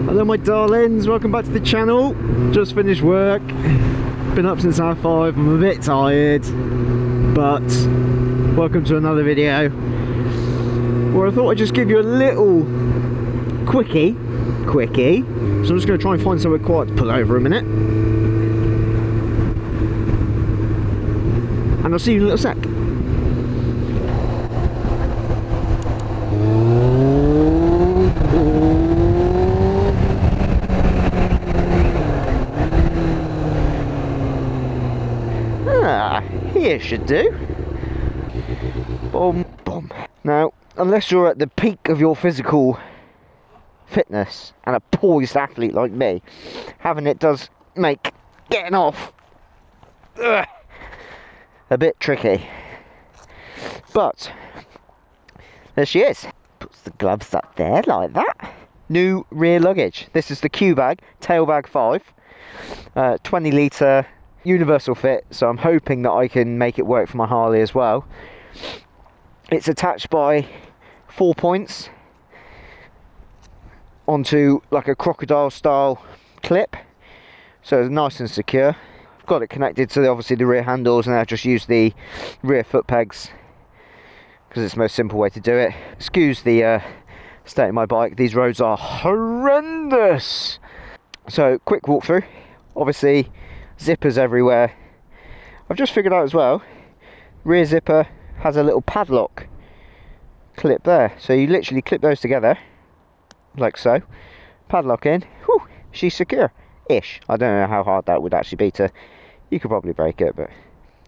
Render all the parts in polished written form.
Hello my darlings, welcome back to the channel. Just finished work, been up since half 5, I'm a bit tired, but welcome to another video where I thought I'd just give you a little quickie. So I'm just going to try and find somewhere quiet to pull over a minute, and I'll see you in a little sec. Here should do. Boom, boom. Now, unless you're at the peak of your physical fitness and a poised athlete like me, having it does make getting off a bit tricky. But there she is. Puts the gloves up there like that. New rear luggage. This is the Qbag Tailbag 5, 20 litre. Universal fit, so I'm hoping that I can make it work for my Harley as well. It's attached by 4 points onto like a crocodile style clip, so it's nice and secure. I've got it connected to obviously the rear handles, and I've just used the rear foot pegs because it's the most simple way to do it. Excuse the state of my bike, these roads are horrendous. So quick walkthrough. Obviously zippers everywhere. I've just figured out as well, rear zipper has a little padlock clip there, so you literally clip those together like so, padlock in, whew, she's secure-ish. I don't know how hard that would actually be to, you could probably break it, but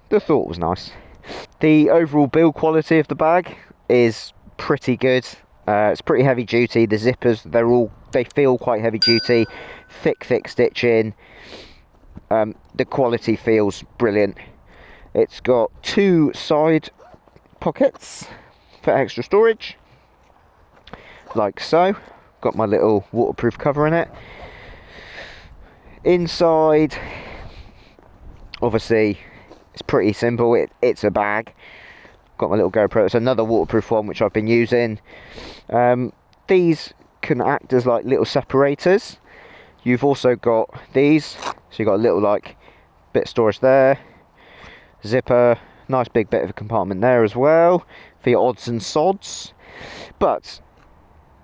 the thought was nice. The overall build quality of the bag is pretty good. It's pretty heavy duty. The zippers, they feel quite heavy duty, thick stitching. The quality feels brilliant. It's got 2 side pockets for extra storage, like so. Got my little waterproof cover in it. Inside, obviously, it's pretty simple. It's a bag. Got my little GoPro. It's another waterproof one which I've been using. These can act as like little separators. You've also got these, so you've got a little like bit of storage there, zipper, nice big bit of a compartment there as well for your odds and sods. But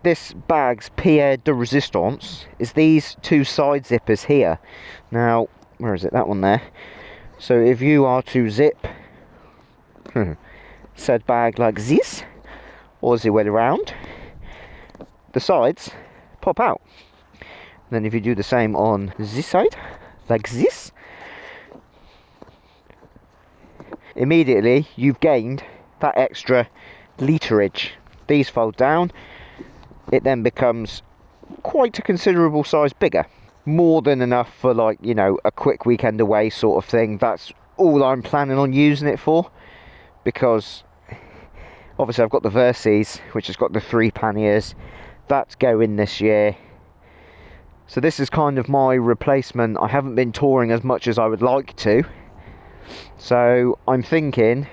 this bag's pièce de résistance is these 2 side zippers here. Now, where is it? That one there. So if you are to zip said bag like this, or the way around, the sides pop out. Then if you do the same on this side, like this, immediately you've gained that extra literage. These fold down, it then becomes quite a considerable size bigger. More than enough for, like, you know, a quick weekend away sort of thing. That's all I'm planning on using it for, because obviously I've got the Versys, which has got the 3 panniers. That's going this year. So this is kind of my replacement. I haven't been touring as much as I would like to, so I'm thinking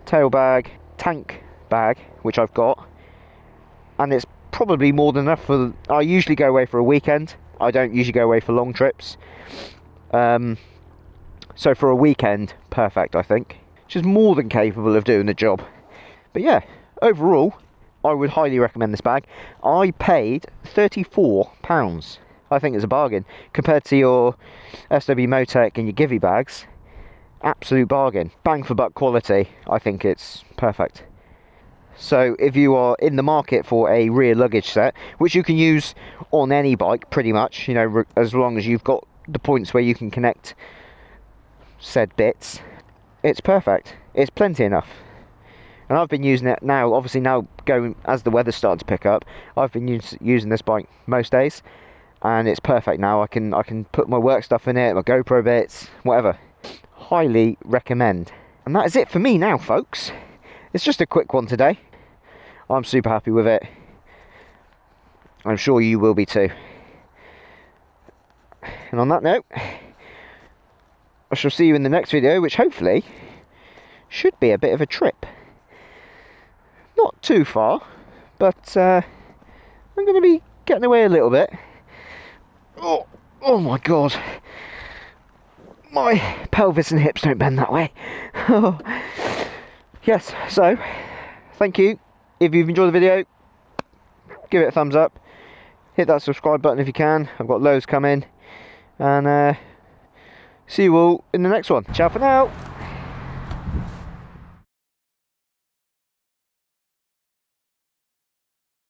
tail bag, tank bag, which I've got, and it's probably more than enough for, I usually go away for a weekend. I don't usually go away for long trips, so for a weekend, perfect, I think. Which is more than capable of doing the job. But yeah, overall, I would highly recommend this bag. I paid £34. I think it's a bargain. Compared to your SW Motec and your Givey bags, absolute bargain. Bang for buck quality, I think it's perfect. So if you are in the market for a rear luggage set, which you can use on any bike pretty much, you know, as long as you've got the points where you can connect said bits, it's perfect. It's plenty enough. And I've been using it now, obviously now going, as the weather's starting to pick up, I've been using this bike most days, and it's perfect now. I can put my work stuff in it, my GoPro bits, whatever. Highly recommend. And that is it for me now, folks. It's just a quick one today. I'm super happy with it. I'm sure you will be too. And on that note, I shall see you in the next video, which hopefully should be a bit of a trip. Not too far, but I'm going to be getting away a little bit. Oh my god. My pelvis and hips don't bend that way. Yes, so thank you. If you've enjoyed the video, give it a thumbs up. Hit that subscribe button if you can. I've got loads coming. And see you all in the next one. Ciao for now.